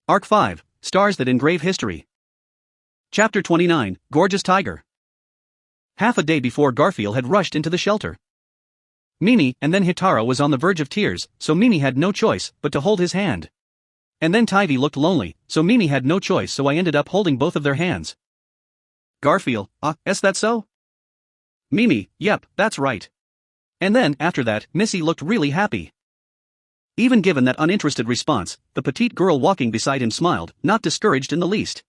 Arc 5, Stars that Engrave History. Chapter 29, Gorgeous Tiger. Half a day before Garfield had rushed into the shelter. Mimi and then Hitara was on the verge of tears, so Mimi had no choice but to hold his hand. And then Tivy looked lonely, so Mimi had no choice, so I ended up holding both of their hands. Garfield, is that so? Mimi, yep, that's right. And then, after that, Missy looked really happy. Even given that uninterested response, the petite girl walking beside him smiled, not discouraged in the least.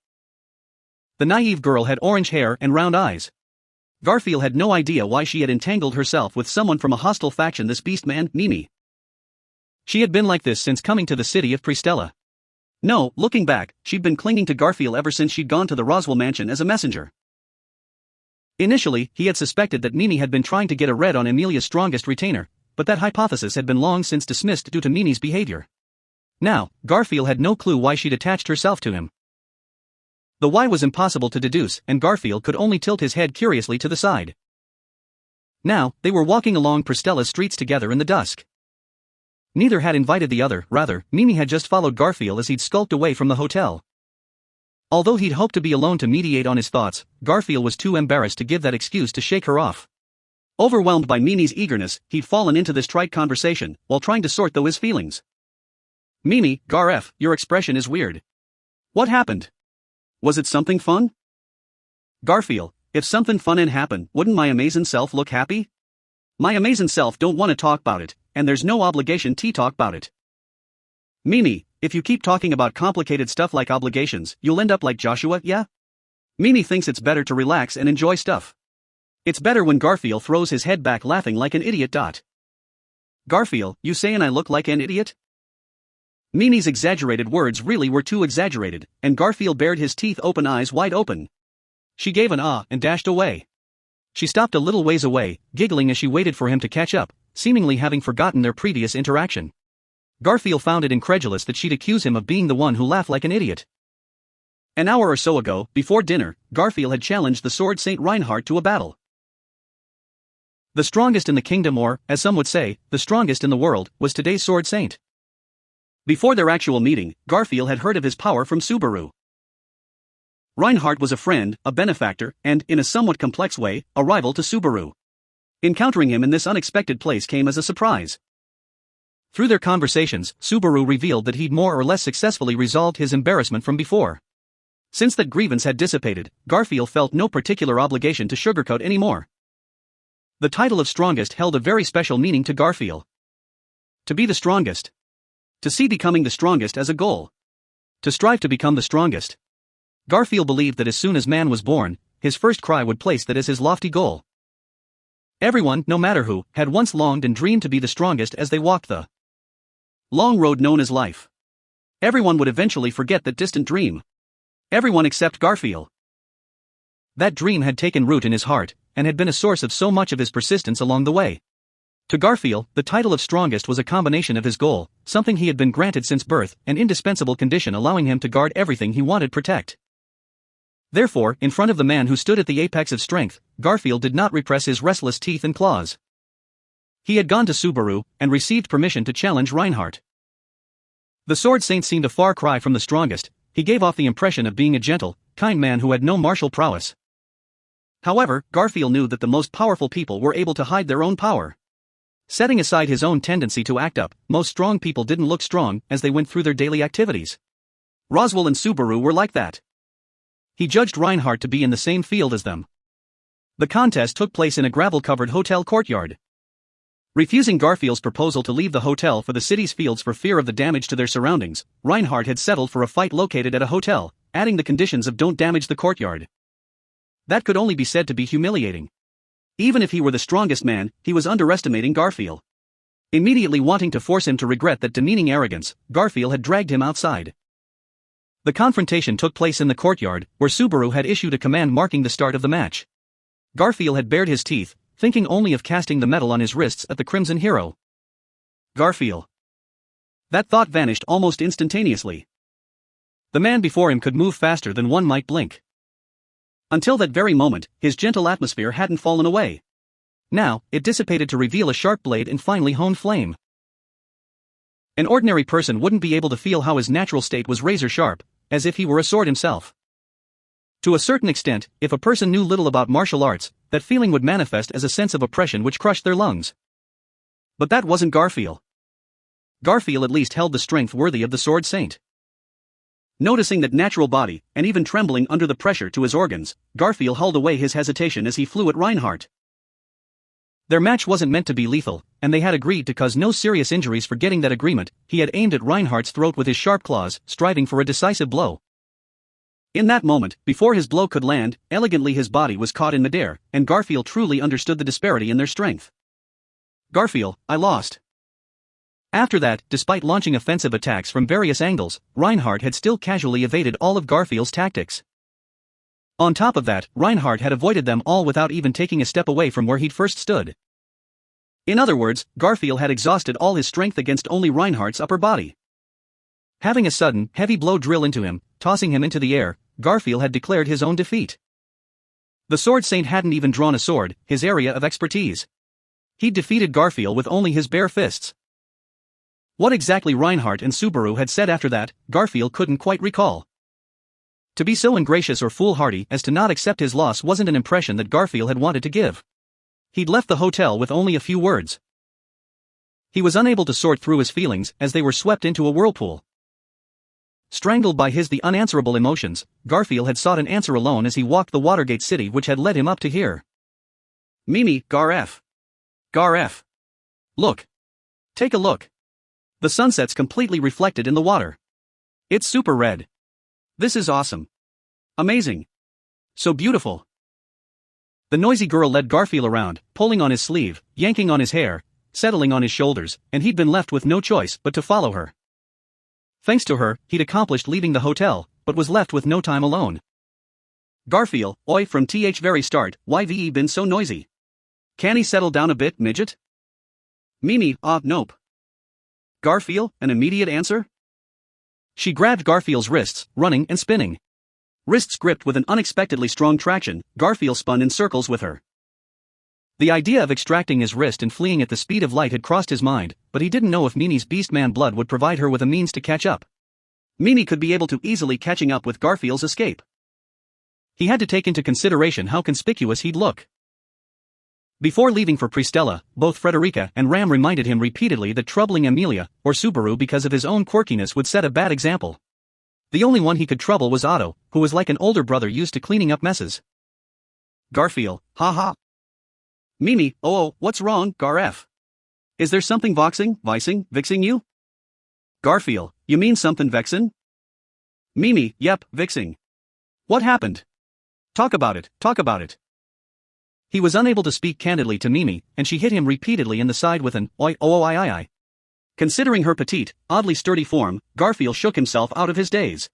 The naive girl had orange hair and round eyes. Garfield had no idea why she had entangled herself with someone from a hostile faction, this beastman, Mimi. She had been like this since coming to the city of Pristella. No, looking back, she'd been clinging to Garfield ever since she'd gone to the Roswell mansion as a messenger. Initially, he had suspected that Mimi had been trying to get a red on Amelia's strongest retainer, but that hypothesis had been long since dismissed due to Mimi's behavior. Now, Garfield had no clue why she'd attached herself to him. The why was impossible to deduce, and Garfield could only tilt his head curiously to the side. Now, they were walking along Pristella's streets together in the dusk. Neither had invited the other, rather, Mimi had just followed Garfield as he'd skulked away from the hotel. Although he'd hoped to be alone to mediate on his thoughts, Garfield was too embarrassed to give that excuse to shake her off. Overwhelmed by Mimi's eagerness, he'd fallen into this trite conversation, while trying to sort through his feelings. Mimi, Gar-F, your expression is weird. What happened? Was it something fun? Garfield, if something fun and happen, wouldn't my amazing self look happy? My amazing self don't want to talk about it, and there's no obligation to talk about it. Mimi, if you keep talking about complicated stuff like obligations, you'll end up like Joshua, yeah? Mimi thinks it's better to relax and enjoy stuff. It's better when Garfield throws his head back laughing like an idiot. Garfield, you saying I look like an idiot? Mimi's exaggerated words really were too exaggerated, and Garfield bared his teeth open, eyes wide open. She gave an ah and dashed away. She stopped a little ways away, giggling as she waited for him to catch up, seemingly having forgotten their previous interaction. Garfield found it incredulous that she'd accuse him of being the one who laughed like an idiot. An hour or so ago, before dinner, Garfield had challenged the Sword Saint Reinhardt to a battle. The strongest in the kingdom, or, as some would say, the strongest in the world, was today's Sword Saint. Before their actual meeting, Garfield had heard of his power from Subaru. Reinhardt was a friend, a benefactor, and, in a somewhat complex way, a rival to Subaru. Encountering him in this unexpected place came as a surprise. Through their conversations, Subaru revealed that he'd more or less successfully resolved his embarrassment from before. Since that grievance had dissipated, Garfield felt no particular obligation to sugarcoat anymore. The title of strongest held a very special meaning to Garfield. To be the strongest. To see becoming the strongest as a goal. To strive to become the strongest. Garfield believed that as soon as man was born, his first cry would place that as his lofty goal. Everyone, no matter who, had once longed and dreamed to be the strongest as they walked the long road known as life. Everyone would eventually forget that distant dream. Everyone except Garfield. That dream had taken root in his heart, and had been a source of so much of his persistence along the way. To Garfield, the title of strongest was a combination of his goal, something he had been granted since birth, an indispensable condition allowing him to guard everything he wanted protect. Therefore, in front of the man who stood at the apex of strength, Garfield did not repress his restless teeth and claws. He had gone to Subaru, and received permission to challenge Reinhardt. The Sword Saint seemed a far cry from the strongest. He gave off the impression of being a gentle, kind man who had no martial prowess. However, Garfield knew that the most powerful people were able to hide their own power. Setting aside his own tendency to act up, most strong people didn't look strong as they went through their daily activities. Roswell and Subaru were like that. He judged Reinhardt to be in the same field as them. The contest took place in a gravel-covered hotel courtyard. Refusing Garfield's proposal to leave the hotel for the city's fields for fear of the damage to their surroundings, Reinhardt had settled for a fight located at a hotel, adding the conditions of don't damage the courtyard. That could only be said to be humiliating. Even if he were the strongest man, he was underestimating Garfield. Immediately wanting to force him to regret that demeaning arrogance, Garfield had dragged him outside. The confrontation took place in the courtyard, where Subaru had issued a command marking the start of the match. Garfield had bared his teeth, thinking only of casting the medal on his wrists at the Crimson Hero. Garfield. That thought vanished almost instantaneously. The man before him could move faster than one might blink. Until that very moment, his gentle atmosphere hadn't fallen away. Now, it dissipated to reveal a sharp blade and finely honed flame. An ordinary person wouldn't be able to feel how his natural state was razor sharp, as if he were a sword himself. To a certain extent, if a person knew little about martial arts, that feeling would manifest as a sense of oppression which crushed their lungs. But that wasn't Garfield. Garfield at least held the strength worthy of the sword saint. Noticing that natural body, and even trembling under the pressure to his organs, Garfield held away his hesitation as he flew at Reinhardt. Their match wasn't meant to be lethal, and they had agreed to cause no serious injuries. Forgetting that agreement, he had aimed at Reinhardt's throat with his sharp claws, striving for a decisive blow. In that moment, before his blow could land, elegantly his body was caught in midair, and Garfield truly understood the disparity in their strength. Garfield, I lost. After that, despite launching offensive attacks from various angles, Reinhardt had still casually evaded all of Garfield's tactics. On top of that, Reinhardt had avoided them all without even taking a step away from where he'd first stood. In other words, Garfield had exhausted all his strength against only Reinhardt's upper body. Having a sudden, heavy blow drill into him, tossing him into the air, Garfield had declared his own defeat. The Sword Saint hadn't even drawn a sword, his area of expertise. He'd defeated Garfield with only his bare fists. What exactly Reinhardt and Subaru had said after that, Garfield couldn't quite recall. To be so ingracious or foolhardy as to not accept his loss wasn't an impression that Garfield had wanted to give. He'd left the hotel with only a few words. He was unable to sort through his feelings as they were swept into a whirlpool. Strangled by the unanswerable emotions, Garfield had sought an answer alone as he walked the Watergate city which had led him up to here. Mimi, Gar-F. Gar-F. Look. Take a look. The sunset's completely reflected in the water. It's super red. This is awesome. Amazing. So beautiful. The noisy girl led Garfield around, pulling on his sleeve, yanking on his hair, settling on his shoulders, and he'd been left with no choice but to follow her. Thanks to her, he'd accomplished leaving the hotel, but was left with no time alone. Garfield, oi, from very start, why ve been so noisy? Can he settle down a bit, midget? Mimi, nope. Garfield, an immediate answer? She grabbed Garfield's wrists, running and spinning. Wrists gripped with an unexpectedly strong traction, Garfield spun in circles with her. The idea of extracting his wrist and fleeing at the speed of light had crossed his mind, but he didn't know if Mimi's beastman blood would provide her with a means to catch up. Mimi could be able to easily catching up with Garfield's escape. He had to take into consideration how conspicuous he'd look. Before leaving for Pristella, both Frederica and Ram reminded him repeatedly that troubling Amelia, or Subaru because of his own quirkiness would set a bad example. The only one he could trouble was Otto, who was like an older brother used to cleaning up messes. Garfield, ha. Mimi, what's wrong, Gar-F? Is there something vixing you? Garfield, you mean something vexin'? Mimi, yep, vixing. What happened? Talk about it. He was unable to speak candidly to Mimi, and she hit him repeatedly in the side with an oi. Considering her petite, oddly sturdy form, Garfield shook himself out of his daze.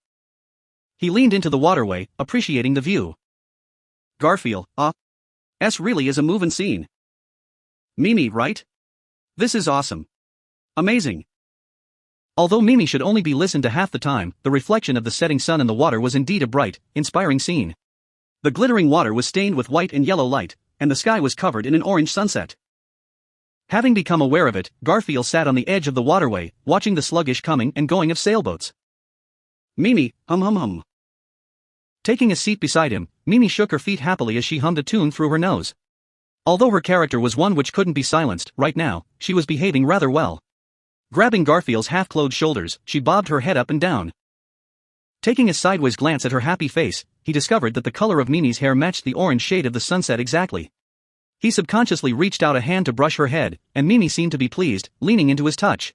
He leaned into the waterway, appreciating the view. Garfield, really is a movin' scene. Mimi, right? This is awesome. Amazing. Although Mimi should only be listened to half the time, the reflection of the setting sun in the water was indeed a bright, inspiring scene. The glittering water was stained with white and yellow light, and the sky was covered in an orange sunset. Having become aware of it, Garfield sat on the edge of the waterway, watching the sluggish coming and going of sailboats. Mimi, hum. Taking a seat beside him, Mimi shook her feet happily as she hummed a tune through her nose. Although her character was one which couldn't be silenced, right now, she was behaving rather well. Grabbing Garfield's half-clothed shoulders, she bobbed her head up and down. Taking a sideways glance at her happy face, he discovered that the color of Mimi's hair matched the orange shade of the sunset exactly. He subconsciously reached out a hand to brush her head, and Mimi seemed to be pleased, leaning into his touch.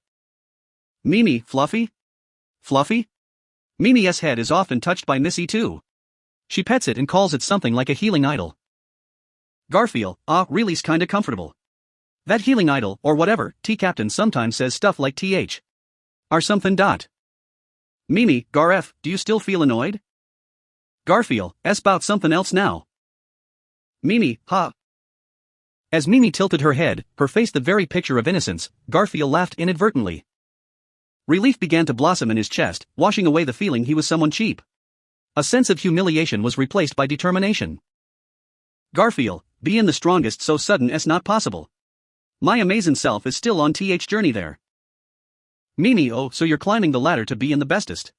Mimi, Fluffy? Fluffy? Mimi's head is often touched by Missy too. She pets it and calls it something like a healing idol. Garfield, really's kinda comfortable. That healing idol, or whatever, T-Captain sometimes says stuff like th. Or something. Mimi, Gar-F, do you still feel annoyed? Garfield, about something else now. Mimi, ha. As Mimi tilted her head, her face the very picture of innocence, Garfield laughed inadvertently. Relief began to blossom in his chest, washing away the feeling he was someone cheap. A sense of humiliation was replaced by determination. Garfield, bein' the strongest so sudden as not possible. My amazin' self is still on th journey there. Mimi, oh, so you're climbing the ladder to be in the bestest.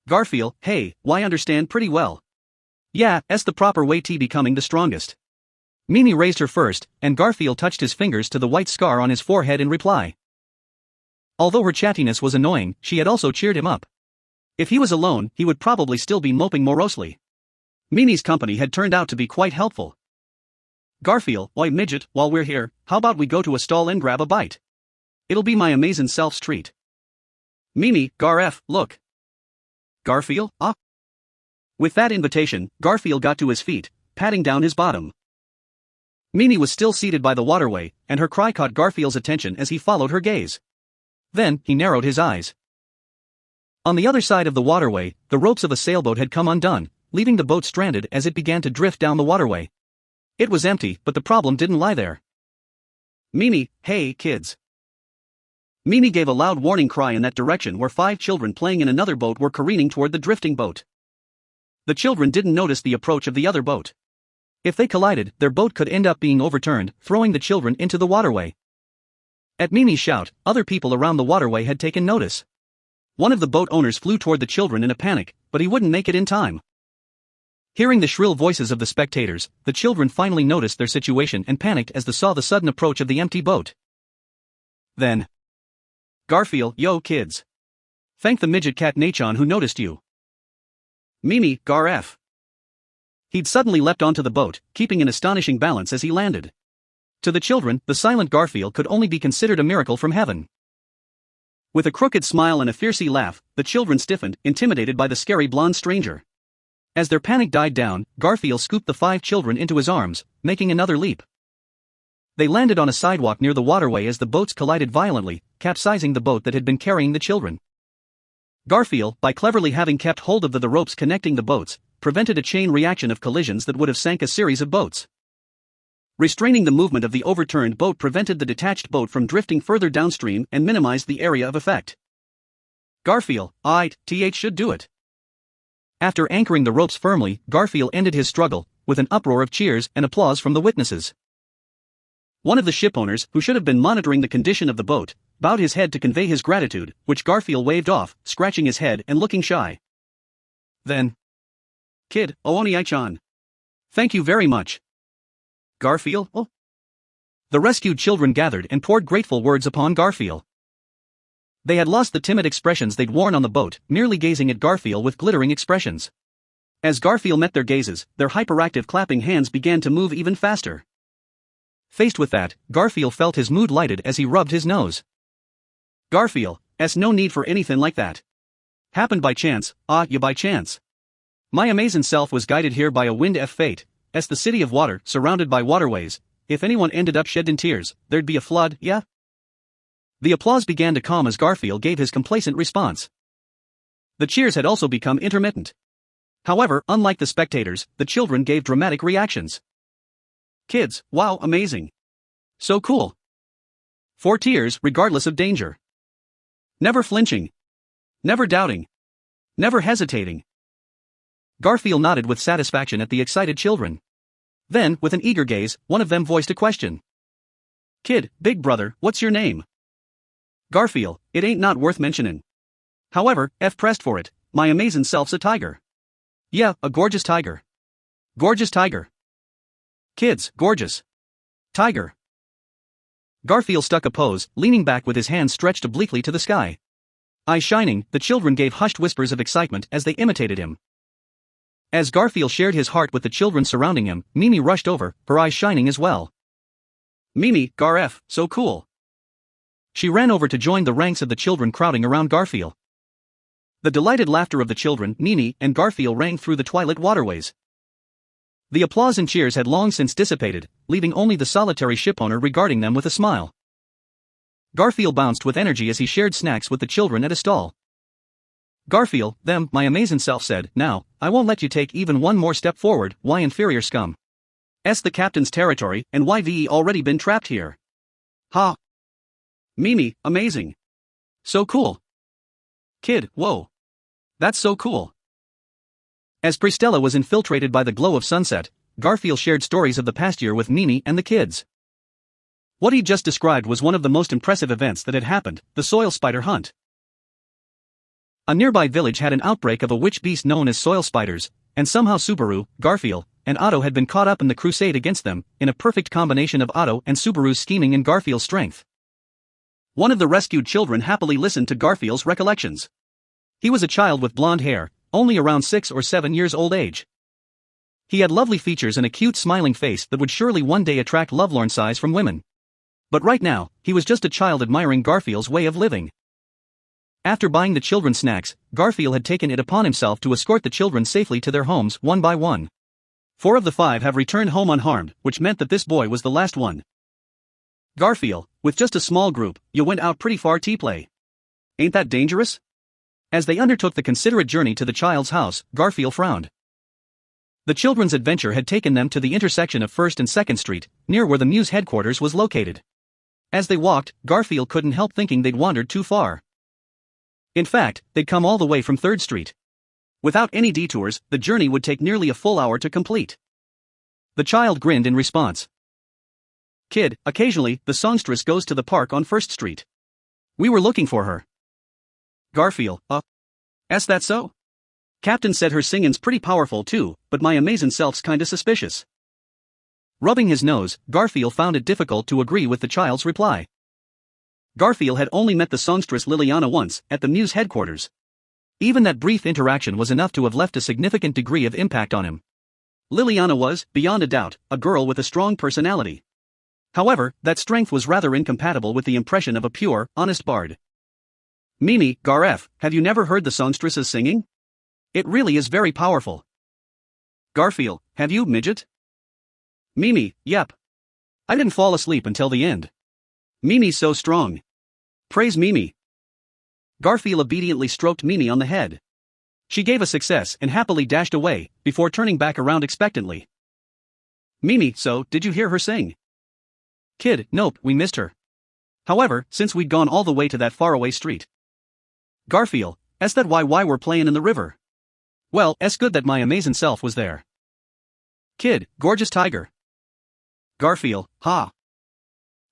Garfield, hey, why understand pretty well. Yeah, that's the proper way to becoming the strongest. Mimi raised her first, and Garfield touched his fingers to the white scar on his forehead in reply. Although her chattiness was annoying, she had also cheered him up. If he was alone, he would probably still be moping morosely. Mimi's company had turned out to be quite helpful. Garfield, oi midget, while we're here, how about we go to a stall and grab a bite? It'll be my amazing self's treat. Mimi, look. Garfield, ah? With that invitation, Garfield got to his feet, patting down his bottom. Mimi was still seated by the waterway, and her cry caught Garfield's attention as he followed her gaze. Then, he narrowed his eyes. On the other side of the waterway, the ropes of a sailboat had come undone, leaving the boat stranded as it began to drift down the waterway. It was empty, but the problem didn't lie there. Mimi, hey, kids. Mimi gave a loud warning cry in that direction where 5 children playing in another boat were careening toward the drifting boat. The children didn't notice the approach of the other boat. If they collided, their boat could end up being overturned, throwing the children into the waterway. At Mimi's shout, other people around the waterway had taken notice. One of the boat owners flew toward the children in a panic, but he wouldn't make it in time. Hearing the shrill voices of the spectators, the children finally noticed their situation and panicked as they saw the sudden approach of the empty boat. Then, Garfield, yo kids. Thank the midget cat Nachon who noticed you. Mimi, Gar-F. He'd suddenly leapt onto the boat, keeping an astonishing balance as he landed. To the children, the silent Garfield could only be considered a miracle from heaven. With a crooked smile and a fierce laugh, the children stiffened, intimidated by the scary blonde stranger. As their panic died down, Garfield scooped the 5 children into his arms, making another leap. They landed on a sidewalk near the waterway as the boats collided violently, capsizing the boat that had been carrying the children. Garfield, by cleverly having kept hold of the ropes connecting the boats, prevented a chain reaction of collisions that would have sank a series of boats. Restraining the movement of the overturned boat prevented the detached boat from drifting further downstream and minimized the area of effect. Garfield, should do it. After anchoring the ropes firmly, Garfield ended his struggle, with an uproar of cheers and applause from the witnesses. One of the shipowners, who should have been monitoring the condition of the boat, bowed his head to convey his gratitude, which Garfield waved off, scratching his head and looking shy. Then, Kid, Ooni-chan. Thank you very much. Garfield, oh. The rescued children gathered and poured grateful words upon Garfield. They had lost the timid expressions they'd worn on the boat, merely gazing at Garfield with glittering expressions. As Garfield met their gazes, their hyperactive clapping hands began to move even faster. Faced with that, Garfield felt his mood lighted as he rubbed his nose. Garfield, no need for anything like that. Happened by chance, by chance. My amazing self was guided here by a wind fate, the city of water, surrounded by waterways. If anyone ended up shedding tears, there'd be a flood, yeah? The applause began to calm as Garfield gave his complacent response. The cheers had also become intermittent. However, unlike the spectators, the children gave dramatic reactions. Kids, wow, amazing. So cool. 4 tears, regardless of danger. Never flinching. Never doubting. Never hesitating. Garfield nodded with satisfaction at the excited children. Then, with an eager gaze, one of them voiced a question. Kid, big brother, what's your name? Garfield, it ain't not worth mentioning. However, pressed for it, my amazing self's a tiger. Yeah, a gorgeous tiger. Gorgeous tiger. Kids, gorgeous. Tiger. Garfield stuck a pose, leaning back with his hands stretched obliquely to the sky. Eyes shining, the children gave hushed whispers of excitement as they imitated him. As Garfield shared his heart with the children surrounding him, Mimi rushed over, her eyes shining as well. Mimi, Gar-F, so cool. She ran over to join the ranks of the children crowding around Garfield. The delighted laughter of the children, Mimi, and Garfield rang through the twilit waterways. The applause and cheers had long since dissipated, leaving only the solitary shipowner regarding them with a smile. Garfield bounced with energy as he shared snacks with the children at a stall. Garfield, my amazing self said, now, I won't let you take even one more step forward, why inferior scum. The captain's territory, and why ve already been trapped here. Ha. Mimi, amazing. So cool. Kid, whoa. That's so cool. As Pristella was infiltrated by the glow of sunset, Garfield shared stories of the past year with Mimi and the kids. What he just described was one of the most impressive events that had happened, the soil spider hunt. A nearby village had an outbreak of a witch beast known as soil spiders, and somehow Subaru, Garfield, and Otto had been caught up in the crusade against them, in a perfect combination of Otto and Subaru's scheming and Garfield's strength. One of the rescued children happily listened to Garfield's recollections. He was a child with blonde hair, only around 6 or 7 years old age. He had lovely features and a cute smiling face that would surely one day attract lovelorn sighs from women. But right now, he was just a child admiring Garfield's way of living. After buying the children snacks, Garfield had taken it upon himself to escort the children safely to their homes one by one. 4 of the 5 have returned home unharmed, which meant that this boy was the last one. Garfield, with just a small group, you went out pretty far to play. Ain't that dangerous? As they undertook the considerate journey to the child's house, Garfield frowned. The children's adventure had taken them to the intersection of 1st and 2nd Street, near where the Muse headquarters was located. As they walked, Garfield couldn't help thinking they'd wandered too far. In fact, they'd come all the way from 3rd Street. Without any detours, the journey would take nearly a full hour to complete. The child grinned in response. Kid, occasionally, the songstress goes to the park on 1st Street. We were looking for her. Garfield, is that so? Captain said her singin's pretty powerful too, but my amazin' self's kinda suspicious. Rubbing his nose, Garfield found it difficult to agree with the child's reply. Garfield had only met the songstress Liliana once, at the Muse headquarters. Even that brief interaction was enough to have left a significant degree of impact on him. Liliana was, beyond a doubt, a girl with a strong personality. However, that strength was rather incompatible with the impression of a pure, honest bard. Mimi, Garf, have you never heard the songstress's singing? It really is very powerful. Garfield, have you, midget? Mimi, yep. I didn't fall asleep until the end. Mimi's so strong. Praise Mimi. Garfield obediently stroked Mimi on the head. She gave a success and happily dashed away, before turning back around expectantly. Mimi, so, did you hear her sing? Kid, nope, we missed her. However, since we'd gone all the way to that faraway street. Garfield, is that why we're playing in the river? Well, it's good that my amazing self was there. Kid, gorgeous tiger. Garfield, ha.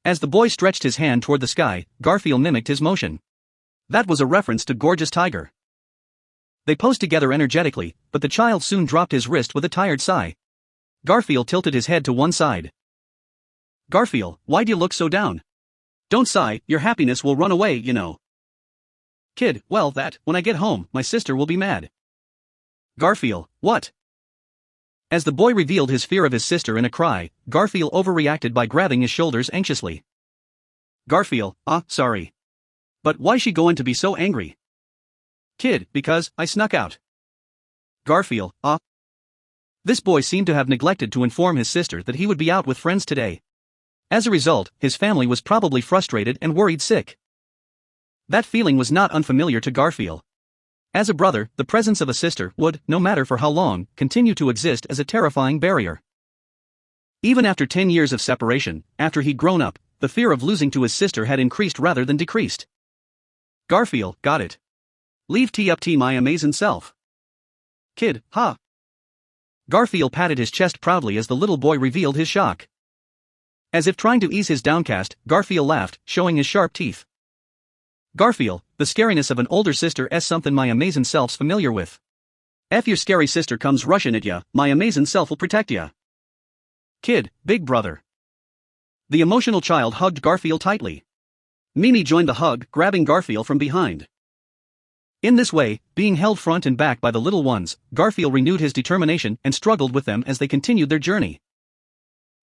As the boy stretched his hand toward the sky, Garfield mimicked his motion. That was a reference to gorgeous tiger. They posed together energetically, but the child soon dropped his wrist with a tired sigh. Garfield tilted his head to one side. Garfield, why'd you look so down? Don't sigh, your happiness will run away, you know. Kid, well when I get home, my sister will be mad. Garfield, what? As the boy revealed his fear of his sister in a cry, Garfield overreacted by grabbing his shoulders anxiously. Garfield, sorry. But why's she going to be so angry? Kid, because I snuck out. Garfield, This boy seemed to have neglected to inform his sister that he would be out with friends today. As a result, his family was probably frustrated and worried sick. That feeling was not unfamiliar to Garfield. As a brother, the presence of a sister would, no matter for how long, continue to exist as a terrifying barrier. Even after 10 years of separation, after he'd grown up, the fear of losing to his sister had increased rather than decreased. Garfield, got it. Leave tea up to my amazing self. Kid, ha. Garfield patted his chest proudly as the little boy revealed his shock. As if trying to ease his downcast, Garfield laughed, showing his sharp teeth. Garfield, the scariness of an older sister is something my amazing self's familiar with. If your scary sister comes rushing at ya, my amazing self will protect ya. Kid, big brother. The emotional child hugged Garfield tightly. Mimi joined the hug, grabbing Garfield from behind. In this way, being held front and back by the little ones, Garfield renewed his determination and struggled with them as they continued their journey.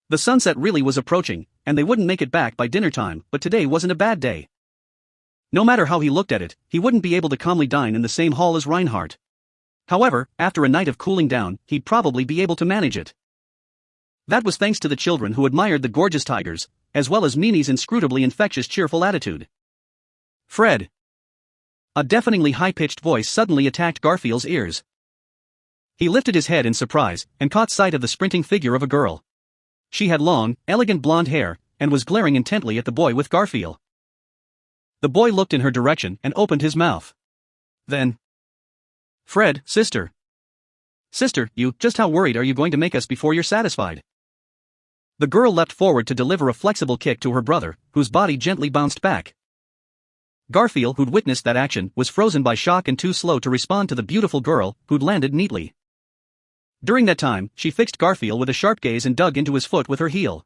The sunset really was approaching, and they wouldn't make it back by dinner time, but today wasn't a bad day. No matter how he looked at it, he wouldn't be able to calmly dine in the same hall as Reinhardt. However, after a night of cooling down, he'd probably be able to manage it. That was thanks to the children who admired the gorgeous tigers, as well as Mimi's inscrutably infectious cheerful attitude. Fred. A deafeningly high-pitched voice suddenly attacked Garfield's ears. He lifted his head in surprise, and caught sight of the sprinting figure of a girl. She had long, elegant blonde hair, and was glaring intently at the boy with Garfield. The boy looked in her direction and opened his mouth. Then. Fred, sister. Sister, just how worried are you going to make us before you're satisfied? The girl leapt forward to deliver a flexible kick to her brother, whose body gently bounced back. Garfield, who'd witnessed that action, was frozen by shock and too slow to respond to the beautiful girl, who'd landed neatly. During that time, she fixed Garfield with a sharp gaze and dug into his foot with her heel.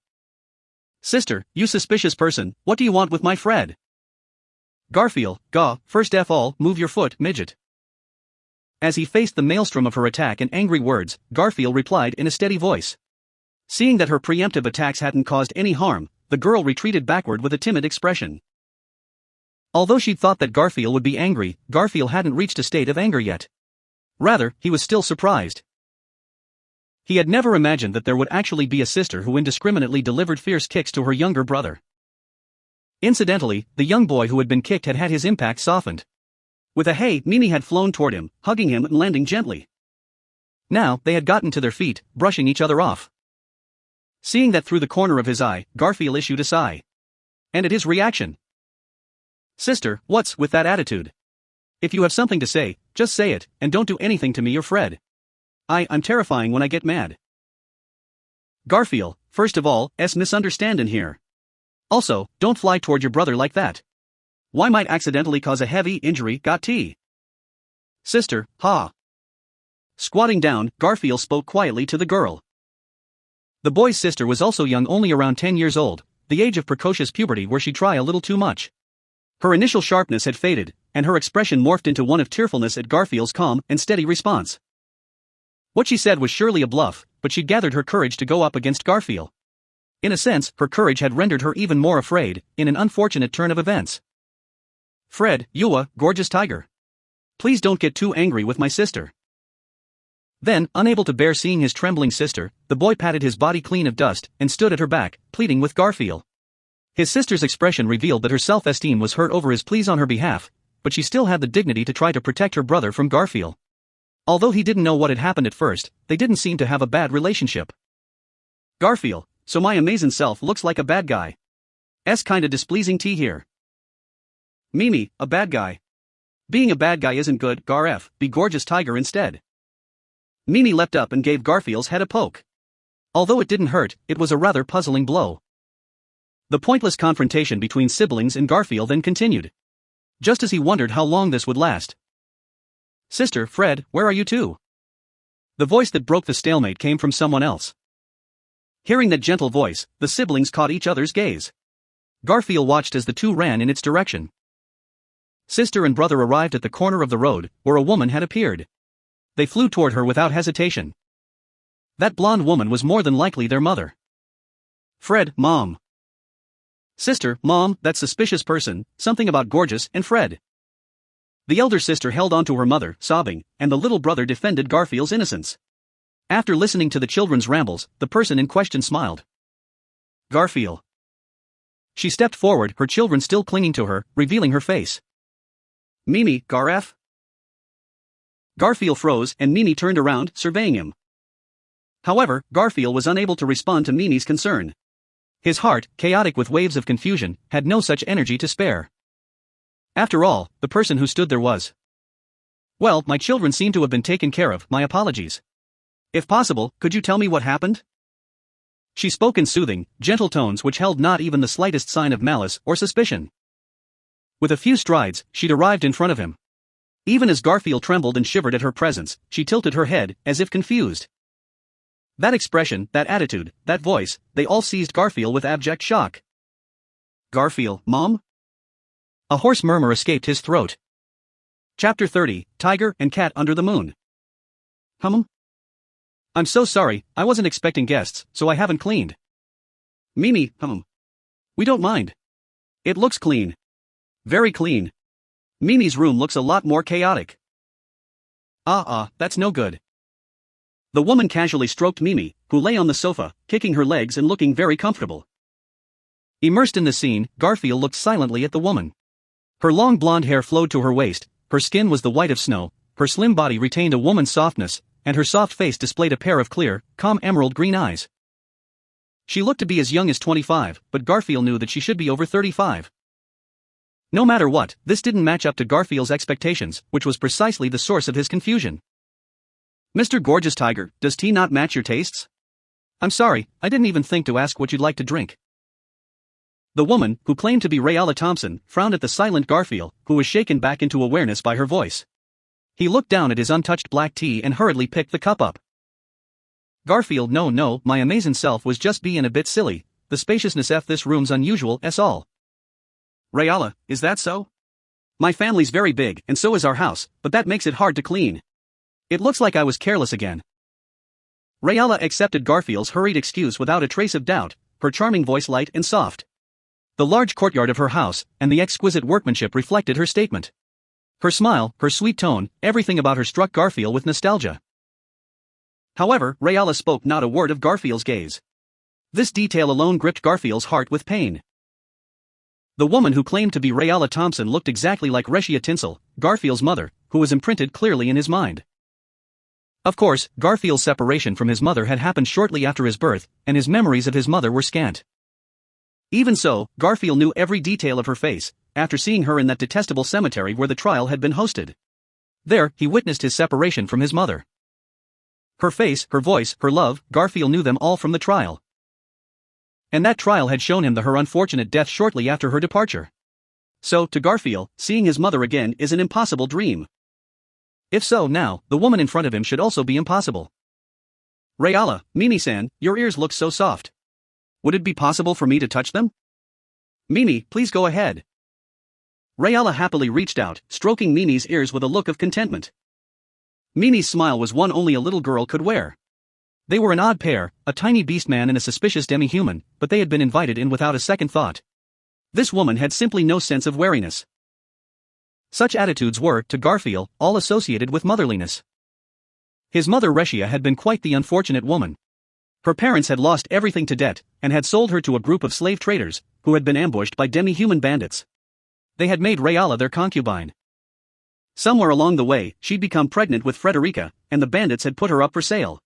"Sister, you suspicious person, what do you want with my Fred?" Garfield, first F all, move your foot, midget. As he faced the maelstrom of her attack and angry words, Garfield replied in a steady voice. Seeing that her preemptive attacks hadn't caused any harm, the girl retreated backward with a timid expression. Although she'd thought that Garfield would be angry, Garfield hadn't reached a state of anger yet. Rather, he was still surprised. He had never imagined that there would actually be a sister who indiscriminately delivered fierce kicks to her younger brother. Incidentally, the young boy who had been kicked had had his impact softened. With a hey, Mimi had flown toward him, hugging him and landing gently. Now, they had gotten to their feet, brushing each other off. Seeing that through the corner of his eye, Garfield issued a sigh. And at his reaction. "Sister, what's with that attitude? If you have something to say, just say it, and don't do anything to me or Fred. I'm terrifying when I get mad." Garfield, first of all, misunderstanding here. Also, don't fly toward your brother like that. Why might accidentally cause a heavy injury, got tea. Sister, ha. Squatting down, Garfield spoke quietly to the girl. The boy's sister was also young, only around 10 years old, the age of precocious puberty where she'd try a little too much. Her initial sharpness had faded, and her expression morphed into one of tearfulness at Garfield's calm and steady response. What she said was surely a bluff, but she'd gathered her courage to go up against Garfield. In a sense, her courage had rendered her even more afraid, in an unfortunate turn of events. "Fred, you gorgeous tiger. Please don't get too angry with my sister." Then, unable to bear seeing his trembling sister, the boy patted his body clean of dust and stood at her back, pleading with Garfield. His sister's expression revealed that her self-esteem was hurt over his pleas on her behalf, but she still had the dignity to try to protect her brother from Garfield. Although he didn't know what had happened at first, they didn't seem to have a bad relationship. "Garfield, so my amazing self looks like a bad guy. Kinda displeasing tea here. Mimi, a bad guy. Being a bad guy isn't good, be gorgeous tiger instead." Mimi leapt up and gave Garfield's head a poke. Although it didn't hurt, it was a rather puzzling blow. The pointless confrontation between siblings and Garfield then continued. Just as he wondered how long this would last. "Sister, Fred, where are you two?" The voice that broke the stalemate came from someone else. Hearing that gentle voice, the siblings caught each other's gaze. Garfield watched as the two ran in its direction. Sister and brother arrived at the corner of the road, where a woman had appeared. They flew toward her without hesitation. That blonde woman was more than likely their mother. "Fred, Mom." "Sister, Mom, that suspicious person, something about gorgeous and Fred." The elder sister held onto her mother, sobbing, and the little brother defended Garfield's innocence. After listening to the children's rambles, the person in question smiled. "Garfield." She stepped forward, her children still clinging to her, revealing her face. "Mimi, Garf?" Garfield froze and Mimi turned around, surveying him. However, Garfield was unable to respond to Mimi's concern. His heart, chaotic with waves of confusion, had no such energy to spare. After all, the person who stood there was. "Well, my children seem to have been taken care of, my apologies. If possible, could you tell me what happened?" She spoke in soothing, gentle tones which held not even the slightest sign of malice or suspicion. With a few strides, she'd arrived in front of him. Even as Garfield trembled and shivered at her presence, she tilted her head, as if confused. That expression, that attitude, that voice, they all seized Garfield with abject shock. "Garfield, Mom?" A hoarse murmur escaped his throat. Chapter 30, Tiger and Cat Under the Moon. "I'm so sorry, I wasn't expecting guests, so I haven't cleaned." "Mimi, we don't mind. It looks clean. Very clean. Mimi's room looks a lot more chaotic." That's no good." The woman casually stroked Mimi, who lay on the sofa, kicking her legs and looking very comfortable. Immersed in the scene, Garfield looked silently at the woman. Her long blonde hair flowed to her waist, her skin was the white of snow, her slim body retained a woman's softness, and her soft face displayed a pair of clear, calm emerald green eyes. She looked to be as young as 25, but Garfield knew that she should be over 35. No matter what, this didn't match up to Garfield's expectations, which was precisely the source of his confusion. "Mr. Gorgeous Tiger, does tea not match your tastes?" I'm sorry, I didn't even think to ask what you'd like to drink. The woman, who claimed to be Rayala Thompson, frowned at the silent Garfield, who was shaken back into awareness by her voice. He looked down at his untouched black tea and hurriedly picked the cup up. Garfield, no, my amazing self was just being a bit silly, the spaciousness f this room's unusual s all. Rayala, is that so? My family's very big and so is our house, but that makes it hard to clean. It looks like I was careless again. Rayala accepted Garfield's hurried excuse without a trace of doubt, her charming voice light and soft. The large courtyard of her house and the exquisite workmanship reflected her statement. Her smile, her sweet tone, everything about her struck Garfield with nostalgia. However, Rayala spoke not a word of Garfield's gaze. This detail alone gripped Garfield's heart with pain. The woman who claimed to be Rayala Thompson looked exactly like Reshia Tinsel, Garfield's mother, who was imprinted clearly in his mind. Of course, Garfield's separation from his mother had happened shortly after his birth, and his memories of his mother were scant. Even so, Garfield knew every detail of her face, after seeing her in that detestable cemetery where the trial had been hosted. There, he witnessed his separation from his mother. Her face, her voice, her love, Garfield knew them all from the trial. And that trial had shown him her unfortunate death shortly after her departure. So, to Garfield, seeing his mother again is an impossible dream. If so now, the woman in front of him should also be impossible. Rayala, Mimi-san, your ears look so soft. Would it be possible for me to touch them? Mimi, please go ahead. Rayala happily reached out, stroking Mimi's ears with a look of contentment. Mimi's smile was one only a little girl could wear. They were an odd pair, a tiny beast man and a suspicious demi-human, but they had been invited in without a second thought. This woman had simply no sense of wariness. Such attitudes were, to Garfield, all associated with motherliness. His mother Reshia had been quite the unfortunate woman. Her parents had lost everything to debt, and had sold her to a group of slave traders, who had been ambushed by demi-human bandits. They had made Rayala their concubine. Somewhere along the way, she'd become pregnant with Frederica, and the bandits had put her up for sale.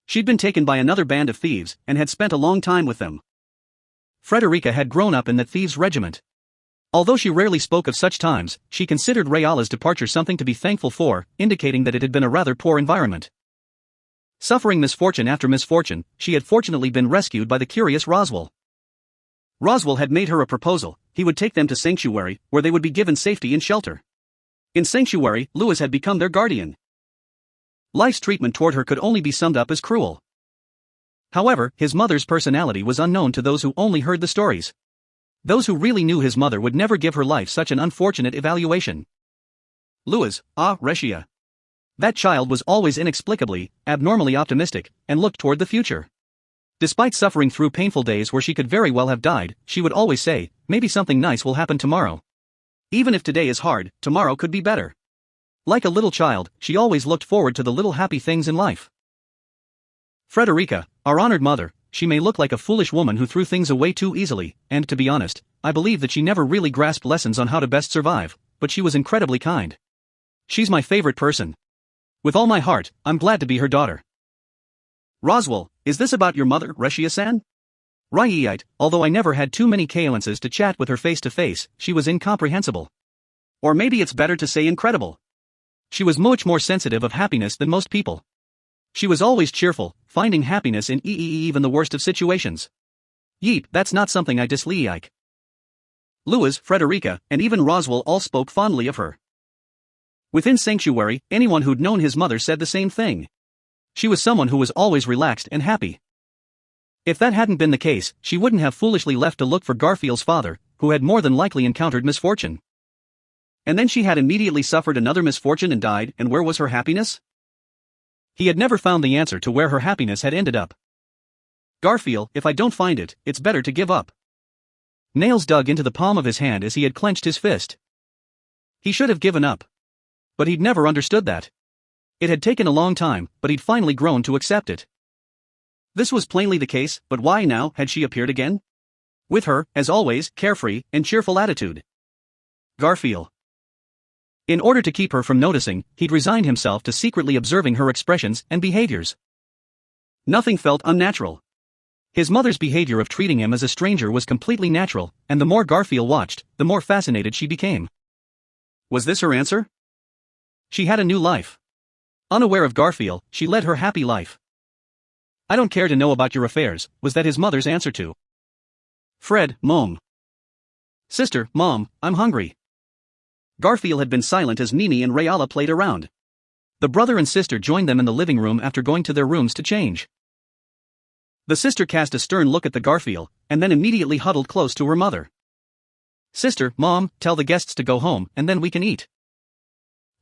She'd been taken by another band of thieves, and had spent a long time with them. Frederica had grown up in that thieves' regiment. Although she rarely spoke of such times, she considered Rayala's departure something to be thankful for, indicating that it had been a rather poor environment. Suffering misfortune after misfortune, she had fortunately been rescued by the curious Roswell. Roswell had made her a proposal: he would take them to Sanctuary, where they would be given safety and shelter. In Sanctuary, Lewis had become their guardian. Life's treatment toward her could only be summed up as cruel. However, his mother's personality was unknown to those who only heard the stories. Those who really knew his mother would never give her life such an unfortunate evaluation. Lewis, Reshia. That child was always inexplicably, abnormally optimistic, and looked toward the future. Despite suffering through painful days where she could very well have died, she would always say, maybe something nice will happen tomorrow. Even if today is hard, tomorrow could be better. Like a little child, she always looked forward to the little happy things in life. Frederica, our honored mother, she may look like a foolish woman who threw things away too easily, and to be honest, I believe that she never really grasped lessons on how to best survive, but she was incredibly kind. She's my favorite person. With all my heart, I'm glad to be her daughter. Roswell, is this about your mother, Reshia-san? Right, although I never had too many chances to chat with her face to face, she was incomprehensible. Or maybe it's better to say incredible. She was much more sensitive of happiness than most people. She was always cheerful, finding happiness in even the worst of situations. Yeep, that's not something I dislike. Lewis, Frederica, and even Roswell all spoke fondly of her. Within Sanctuary, anyone who'd known his mother said the same thing. She was someone who was always relaxed and happy. If that hadn't been the case, she wouldn't have foolishly left to look for Garfield's father, who had more than likely encountered misfortune. And then she had immediately suffered another misfortune and died, and where was her happiness? He had never found the answer to where her happiness had ended up. Garfield, if I don't find it, it's better to give up. Nails dug into the palm of his hand as he had clenched his fist. He should have given up. But he'd never understood that. It had taken a long time, but he'd finally grown to accept it. This was plainly the case, but why now had she appeared again? With her, as always, carefree and cheerful attitude. Garfield. In order to keep her from noticing, he'd resigned himself to secretly observing her expressions and behaviors. Nothing felt unnatural. His mother's behavior of treating him as a stranger was completely natural, and the more Garfield watched, the more fascinated she became. Was this her answer? She had a new life. Unaware of Garfield, she led her happy life. I don't care to know about your affairs, was that his mother's answer to Fred, Mom. Sister, Mom, I'm hungry. Garfield had been silent as Mimi and Rayala played around. The brother and sister joined them in the living room after going to their rooms to change. The sister cast a stern look at the Garfield, and then immediately huddled close to her mother. Sister, Mom, tell the guests to go home, and then we can eat.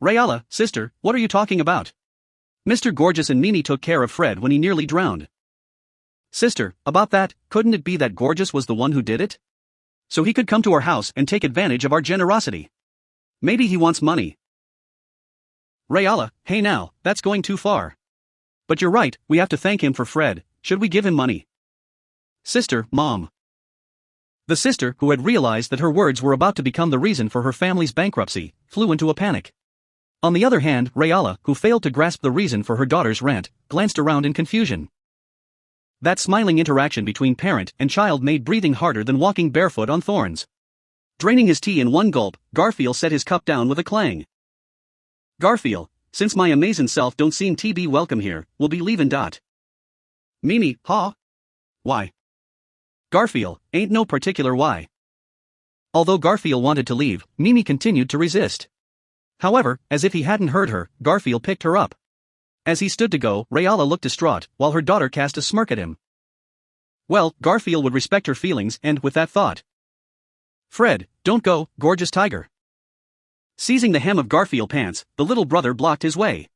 Rayala, sister, what are you talking about? Mr. Gorgeous and Mimi took care of Fred when he nearly drowned. Sister, about that, couldn't it be that Gorgeous was the one who did it? So he could come to our house and take advantage of our generosity. Maybe he wants money. Rayala, hey now, that's going too far. But you're right, we have to thank him for Fred, should we give him money? Sister, Mom. The sister, who had realized that her words were about to become the reason for her family's bankruptcy, flew into a panic. On the other hand, Rayala, who failed to grasp the reason for her daughter's rant, glanced around in confusion. That smiling interaction between parent and child made breathing harder than walking barefoot on thorns. Draining his tea in one gulp, Garfield set his cup down with a clang. Garfield, since my amazing self don't seem to be welcome here, we'll be leaving. Mimi, huh? Why? Garfield, ain't no particular why. Although Garfield wanted to leave, Mimi continued to resist. However, as if he hadn't heard her, Garfield picked her up. As he stood to go, Rayala looked distraught, while her daughter cast a smirk at him. Well, Garfield would respect her feelings, and with that thought. Fred, don't go, gorgeous tiger. Seizing the hem of Garfield's pants, the little brother blocked his way.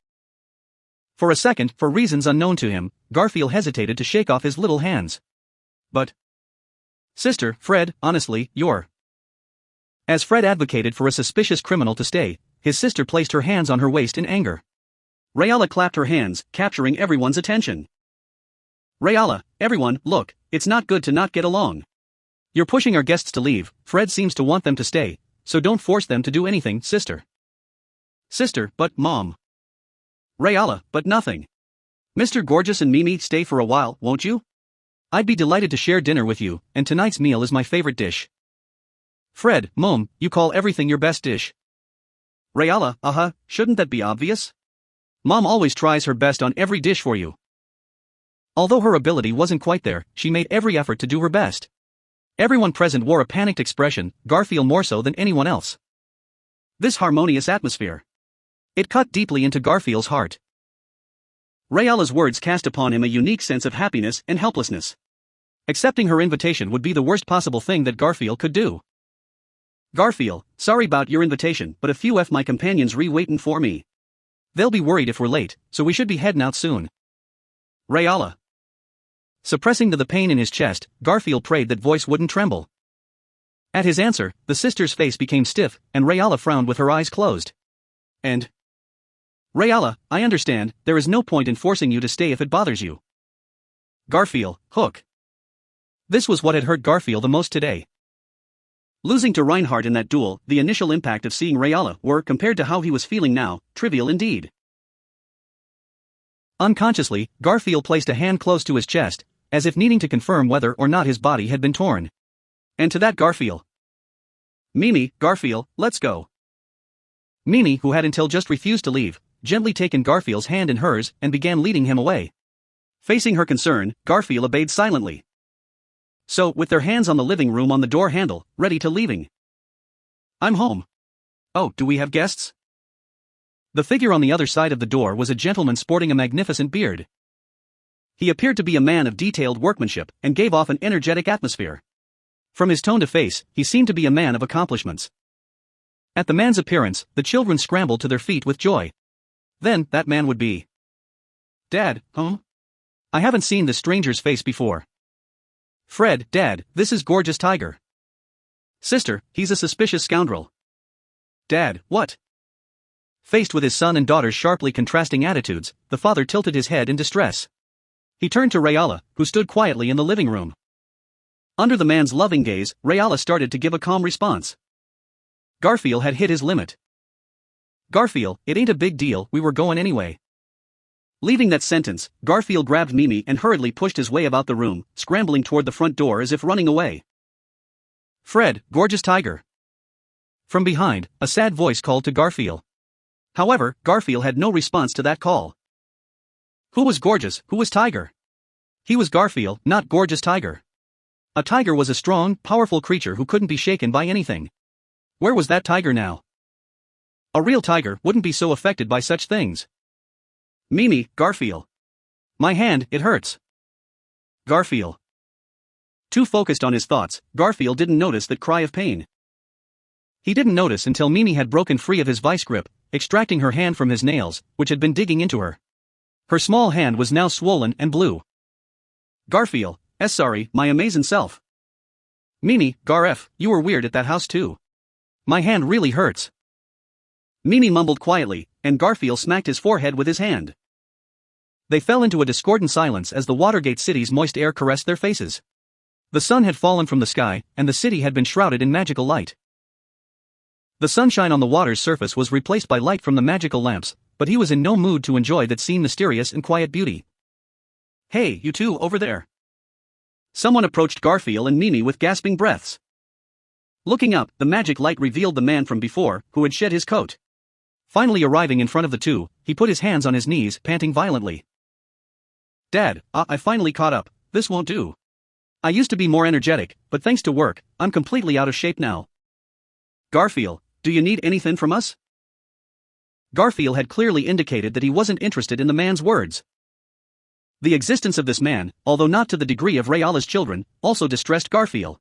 For a second, for reasons unknown to him, Garfield hesitated to shake off his little hands. But... Sister, Fred, honestly, you're... As Fred advocated for a suspicious criminal to stay, his sister placed her hands on her waist in anger. Rayala clapped her hands, capturing everyone's attention. Rayala, everyone, look, it's not good to not get along. You're pushing our guests to leave, Fred seems to want them to stay, so don't force them to do anything, sister. Sister, but Mom. Rayala, but nothing. Mr. Gorgeous and Mimi, stay for a while, won't you? I'd be delighted to share dinner with you, and tonight's meal is my favorite dish. Fred, Mom, you call everything your best dish. Rayala, shouldn't that be obvious? Mom always tries her best on every dish for you. Although her ability wasn't quite there, she made every effort to do her best. Everyone present wore a panicked expression, Garfield more so than anyone else. This harmonious atmosphere. It cut deeply into Garfield's heart. Rayala's words cast upon him a unique sense of happiness and helplessness. Accepting her invitation would be the worst possible thing that Garfield could do. Garfield, sorry about your invitation, but a few my companions waiting for me. They'll be worried if we're late, so we should be heading out soon. Rayala. Suppressing the pain in his chest, Garfield prayed that voice wouldn't tremble. At his answer, the sister's face became stiff, and Rayala frowned with her eyes closed. And? Rayala, I understand, there is no point in forcing you to stay if it bothers you. Garfield, hook. This was what had hurt Garfield the most today. Losing to Reinhardt in that duel, the initial impact of seeing Rayala were, compared to how he was feeling now, trivial indeed. Unconsciously, Garfield placed a hand close to his chest, as if needing to confirm whether or not his body had been torn. And to that Garfield. Mimi, Garfield, let's go. Mimi, who had until just refused to leave, gently taken Garfield's hand in hers and began leading him away. Facing her concern, Garfield obeyed silently. So, with their hands on the living room on the door handle, ready to leaving. I'm home. Oh, do we have guests? The figure on the other side of the door was a gentleman sporting a magnificent beard. He appeared to be a man of detailed workmanship and gave off an energetic atmosphere. From his tone to face, he seemed to be a man of accomplishments. At the man's appearance, the children scrambled to their feet with joy. Then, that man would be... Dad, I haven't seen this stranger's face before. Fred, Dad, this is Gorgeous Tiger. Sister, he's a suspicious scoundrel. Dad, what? Faced with his son and daughter's sharply contrasting attitudes, the father tilted his head in distress. He turned to Rayala, who stood quietly in the living room. Under the man's loving gaze, Rayala started to give a calm response. Garfield had hit his limit. Garfield, it ain't a big deal, we were going anyway. Leaving that sentence, Garfield grabbed Mimi and hurriedly pushed his way about the room, scrambling toward the front door as if running away. Fred, Gorgeous Tiger. From behind, a sad voice called to Garfield. However, Garfield had no response to that call. Who was Gorgeous, who was Tiger? He was Garfield, not Gorgeous Tiger. A tiger was a strong, powerful creature who couldn't be shaken by anything. Where was that tiger now? A real tiger wouldn't be so affected by such things. Mimi, Garfield. My hand, it hurts. Garfield. Too focused on his thoughts, Garfield didn't notice that cry of pain. He didn't notice until Mimi had broken free of his vice grip, extracting her hand from his nails, which had been digging into her. Her small hand was now swollen and blue. Garfield, sorry, my amazing self. Mimi, Garf, you were weird at that house too. My hand really hurts. Mimi mumbled quietly, and Garfield smacked his forehead with his hand. They fell into a discordant silence as the Watergate city's moist air caressed their faces. The sun had fallen from the sky, and the city had been shrouded in magical light. The sunshine on the water's surface was replaced by light from the magical lamps, but he was in no mood to enjoy that scene mysterious and quiet beauty. Hey, you two over there. Someone approached Garfield and Mimi with gasping breaths. Looking up, the magic light revealed the man from before, who had shed his coat. Finally arriving in front of the two, he put his hands on his knees, panting violently. Dad, I finally caught up, this won't do. I used to be more energetic, but thanks to work, I'm completely out of shape now. Garfield, do you need anything from us? Garfield had clearly indicated that he wasn't interested in the man's words. The existence of this man, although not to the degree of Rayala's children, also distressed Garfield.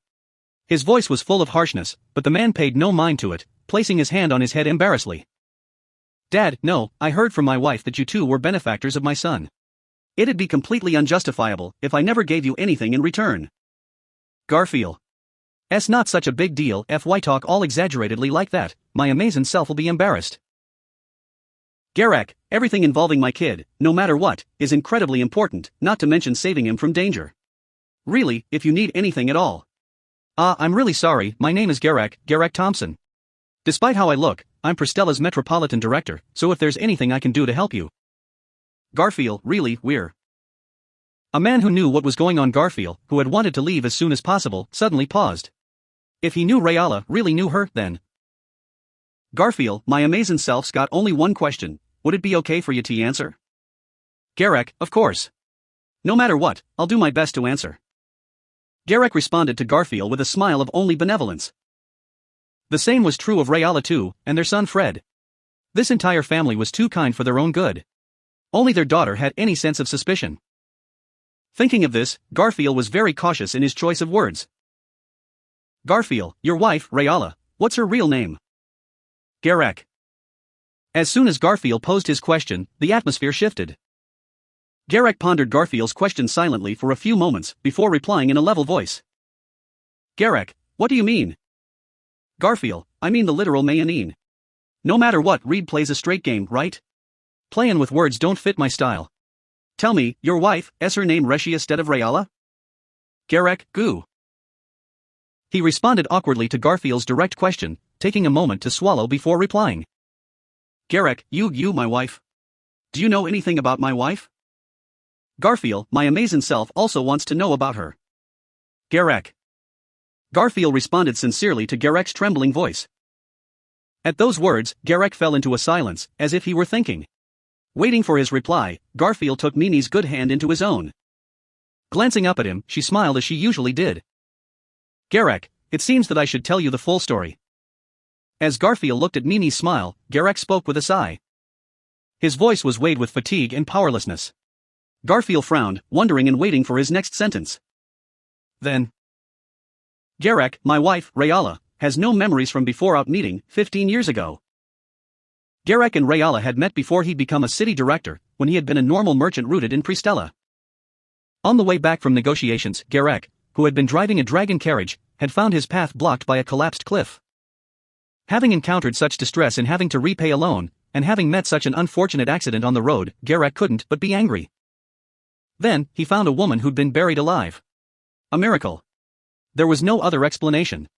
His voice was full of harshness, but the man paid no mind to it, placing his hand on his head embarrassedly. Dad, no, I heard from my wife that you two were benefactors of my son. It'd be completely unjustifiable if I never gave you anything in return. Garfield. It's not such a big deal if I talk all exaggeratedly like that, my amazing self will be embarrassed. Garak, everything involving my kid, no matter what, is incredibly important, not to mention saving him from danger. Really, if you need anything at all. I'm really sorry, my name is Garak Thompson. Despite how I look, I'm Pristella's Metropolitan Director, so if there's anything I can do to help you. Garfield, really, we're. A man who knew what was going on, Garfield, who had wanted to leave as soon as possible, suddenly paused. If he knew Rayala really knew her, then. Garfield, my amazing self's got only one question, would it be okay for you to answer? Garak, of course. No matter what, I'll do my best to answer. Garak responded to Garfield with a smile of only benevolence. The same was true of Rayala too, and their son Fred. This entire family was too kind for their own good. Only their daughter had any sense of suspicion. Thinking of this, Garfield was very cautious in his choice of words. Garfield, your wife, Rayala, what's her real name? Garak. As soon as Garfield posed his question, the atmosphere shifted. Garak pondered Garfield's question silently for a few moments before replying in a level voice. Garak, what do you mean? Garfield, I mean the literal Mayanine. No matter what, Reed plays a straight game, right? Playin' with words don't fit my style. Tell me, your wife, is her name Reshi instead of Rayala? Garak, goo. He responded awkwardly to Garfield's direct question, taking a moment to swallow before replying. Garak, you my wife. Do you know anything about my wife? Garfield, my amazing self also wants to know about her. Garak. Garfield responded sincerely to Garak's trembling voice. At those words, Garak fell into a silence, as if he were thinking. Waiting for his reply, Garfield took Mimi's good hand into his own. Glancing up at him, she smiled as she usually did. Garak, it seems that I should tell you the full story. As Garfield looked at Mimi's smile, Garak spoke with a sigh. His voice was weighted with fatigue and powerlessness. Garfield frowned, wondering and waiting for his next sentence. Then. Garak, my wife, Rayala, has no memories from before our meeting, 15 years ago. Garak and Rayala had met before he'd become a city director, when he had been a normal merchant rooted in Pristella. On the way back from negotiations, Garak, who had been driving a dragon carriage, had found his path blocked by a collapsed cliff. Having encountered such distress in having to repay a loan, and having met such an unfortunate accident on the road, Garak couldn't but be angry. Then, he found a woman who'd been buried alive. A miracle. There was no other explanation.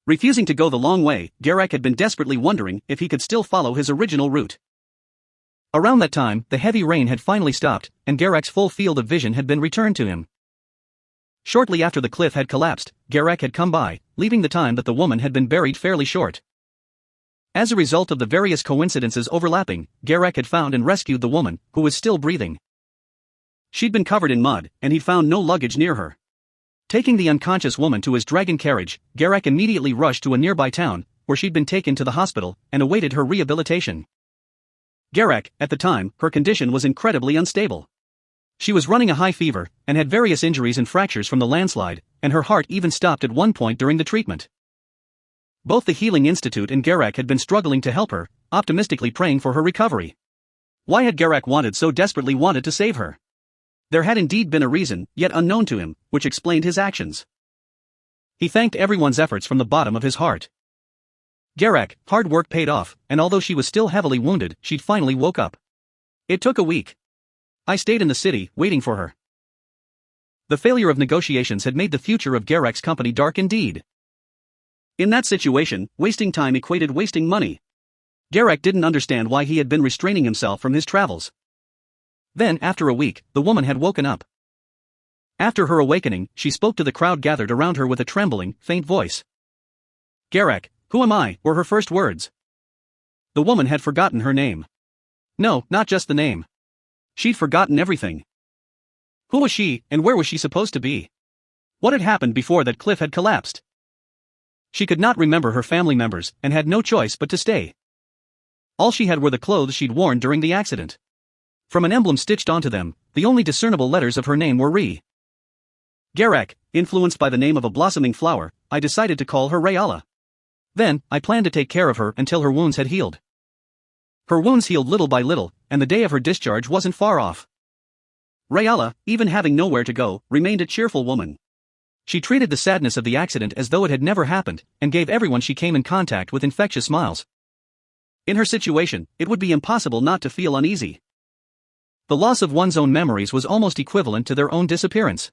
Refusing to go the long way, Garak had been desperately wondering if he could still follow his original route. Around that time, the heavy rain had finally stopped, and Garak's full field of vision had been returned to him. Shortly after the cliff had collapsed, Garak had come by, leaving the time that the woman had been buried fairly short. As a result of the various coincidences overlapping, Garak had found and rescued the woman, who was still breathing. She'd been covered in mud, and he'd found no luggage near her. Taking the unconscious woman to his dragon carriage, Garak immediately rushed to a nearby town, where she'd been taken to the hospital and awaited her rehabilitation. Garak, at the time, her condition was incredibly unstable. She was running a high fever, and had various injuries and fractures from the landslide, and her heart even stopped at one point during the treatment. Both the Healing Institute and Garak had been struggling to help her, optimistically praying for her recovery. Why had Garak so desperately wanted to save her? There had indeed been a reason, yet unknown to him, which explained his actions. He thanked everyone's efforts from the bottom of his heart. Garak, hard work paid off, and although she was still heavily wounded, she'd finally woke up. It took a week. I stayed in the city, waiting for her. The failure of negotiations had made the future of Garak's company dark indeed. In that situation, wasting time equated wasting money. Garak didn't understand why he had been restraining himself from his travels. Then, after a week, the woman had woken up. After her awakening, she spoke to the crowd gathered around her with a trembling, faint voice. "Garak, who am I?" were her first words. The woman had forgotten her name. No, not just the name. She'd forgotten everything. Who was she, and where was she supposed to be? What had happened before that cliff had collapsed? She could not remember her family members, and had no choice but to stay. All she had were the clothes she'd worn during the accident. From an emblem stitched onto them, the only discernible letters of her name were Re. Garak, influenced by the name of a blossoming flower, I decided to call her Rayala. Then, I planned to take care of her until her wounds had healed. Her wounds healed little by little, and the day of her discharge wasn't far off. Rayala, even having nowhere to go, remained a cheerful woman. She treated the sadness of the accident as though it had never happened, and gave everyone she came in contact with infectious smiles. In her situation, it would be impossible not to feel uneasy. The loss of one's own memories was almost equivalent to their own disappearance.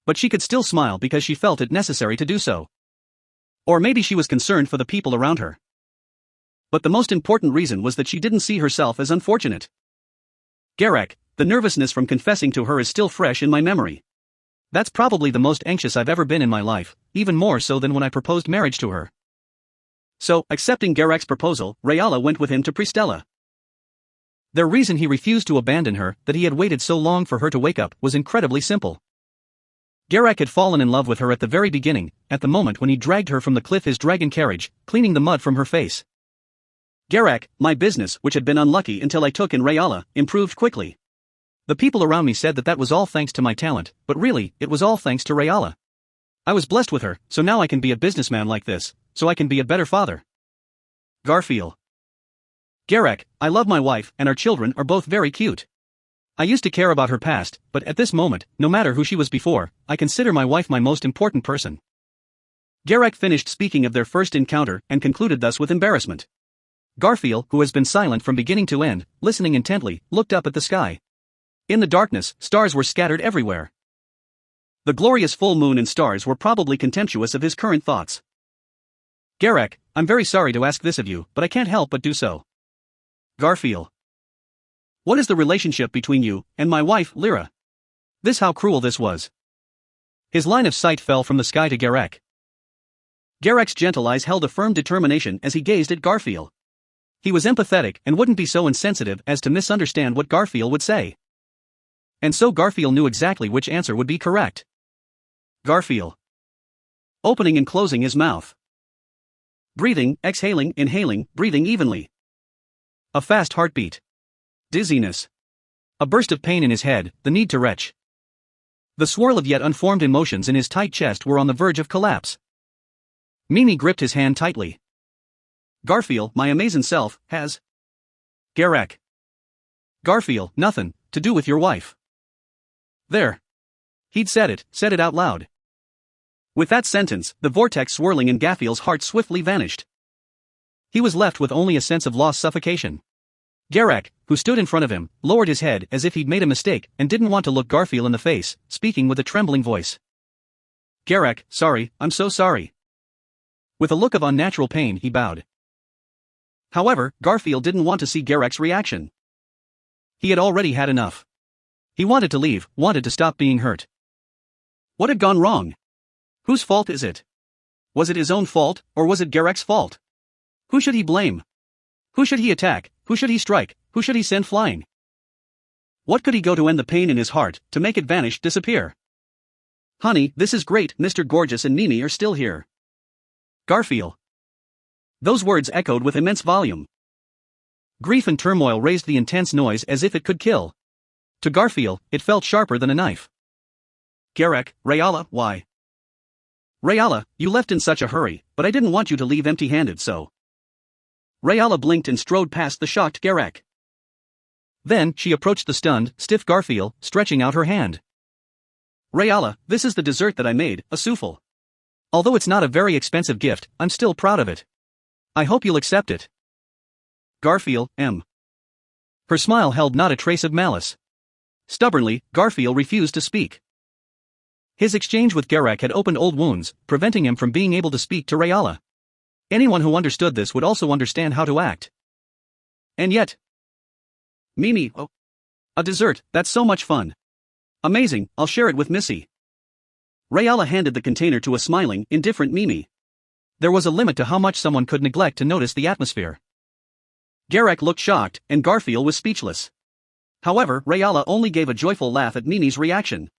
But she could still smile because she felt it necessary to do so. Or maybe she was concerned for the people around her. But the most important reason was that she didn't see herself as unfortunate. Garak, the nervousness from confessing to her is still fresh in my memory. That's probably the most anxious I've ever been in my life, even more so than when I proposed marriage to her. So, accepting Garak's proposal, Rayala went with him to Pristella. The reason he refused to abandon her, that he had waited so long for her to wake up, was incredibly simple. Garak had fallen in love with her at the very beginning, at the moment when he dragged her from the cliff his dragon carriage, cleaning the mud from her face. Garak, my business, which had been unlucky until I took in Rayala, improved quickly. The people around me said that was all thanks to my talent, but really, it was all thanks to Rayala. I was blessed with her, so now I can be a businessman like this, so I can be a better father. Garfield. Garak, I love my wife, and our children are both very cute. I used to care about her past, but at this moment, no matter who she was before, I consider my wife my most important person. Garak finished speaking of their first encounter and concluded thus with embarrassment. Garfield, who has been silent from beginning to end, listening intently, looked up at the sky. In the darkness, stars were scattered everywhere. The glorious full moon and stars were probably contemptuous of his current thoughts. Garak, I'm very sorry to ask this of you, but I can't help but do so. Garfield. What is the relationship between you and my wife, Lyra? How cruel this was. His line of sight fell from the sky to Garak. Garak's gentle eyes held a firm determination as he gazed at Garfield. He was empathetic and wouldn't be so insensitive as to misunderstand what Garfield would say. And so Garfield knew exactly which answer would be correct. Garfield. Opening and closing his mouth. Breathing, exhaling, inhaling, breathing evenly. A fast heartbeat. Dizziness. A burst of pain in his head, the need to retch. The swirl of yet unformed emotions in his tight chest were on the verge of collapse. Mimi gripped his hand tightly. Garfield, my amazing self, has... Garak. Garfield, nothing to do with your wife. There. He'd said it out loud. With that sentence, the vortex swirling in Garfield's heart swiftly vanished. He was left with only a sense of lost suffocation. Garak, who stood in front of him, lowered his head as if he'd made a mistake and didn't want to look Garfield in the face, speaking with a trembling voice. Garak, sorry, I'm so sorry. With a look of unnatural pain, he bowed. However, Garfield didn't want to see Garak's reaction. He had already had enough. He wanted to leave, wanted to stop being hurt. What had gone wrong? Whose fault is it? Was it his own fault, or was it Garak's fault? Who should he blame? Who should he attack? Who should he strike? Who should he send flying? What could he go to end the pain in his heart, to make it vanish, disappear? Honey, this is great, Mr. Gorgeous and Mimi are still here. Garfield. Those words echoed with immense volume. Grief and turmoil raised the intense noise as if it could kill. To Garfield, it felt sharper than a knife. Garek, Rayala, why? Rayala, you left in such a hurry, but I didn't want you to leave empty-handed, so. Rayala blinked and strode past the shocked Garek. Then, she approached the stunned, stiff Garfield, stretching out her hand. Rayala, this is the dessert that I made, a souffle. Although it's not a very expensive gift, I'm still proud of it. I hope you'll accept it. Garfield, M. Her smile held not a trace of malice. Stubbornly, Garfield refused to speak. His exchange with Garek had opened old wounds, preventing him from being able to speak to Rayala. Anyone who understood this would also understand how to act. And yet... Mimi, oh. A dessert, that's so much fun. Amazing, I'll share it with Missy. Rayala handed the container to a smiling, indifferent Mimi. There was a limit to how much someone could neglect to notice the atmosphere. Garek looked shocked, and Garfield was speechless. However, Rayala only gave a joyful laugh at Mimi's reaction.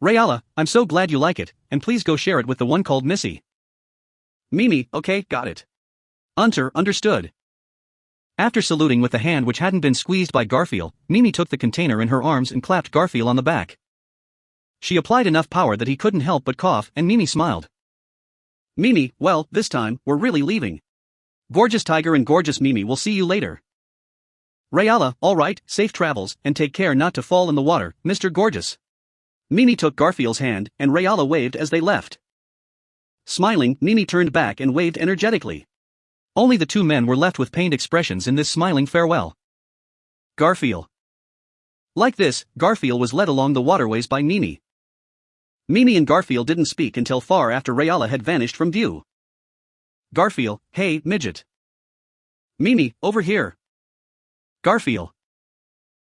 Rayala, I'm so glad you like it, and please go share it with the one called Missy. Mimi, okay, got it. Understood. After saluting with the hand which hadn't been squeezed by Garfield, Mimi took the container in her arms and clapped Garfield on the back. She applied enough power that he couldn't help but cough, and Mimi smiled. Mimi, well, this time, we're really leaving. Gorgeous Tiger and Gorgeous Mimi will see you later. Rayala, alright, safe travels, and take care not to fall in the water, Mr. Gorgeous. Mimi took Garfield's hand, and Rayala waved as they left. Smiling, Mimi turned back and waved energetically. Only the two men were left with pained expressions in this smiling farewell. Garfield. Like this, Garfield was led along the waterways by Mimi. Mimi and Garfield didn't speak until far after Rayala had vanished from view. Garfield, hey, midget. Mimi, over here. Garfield.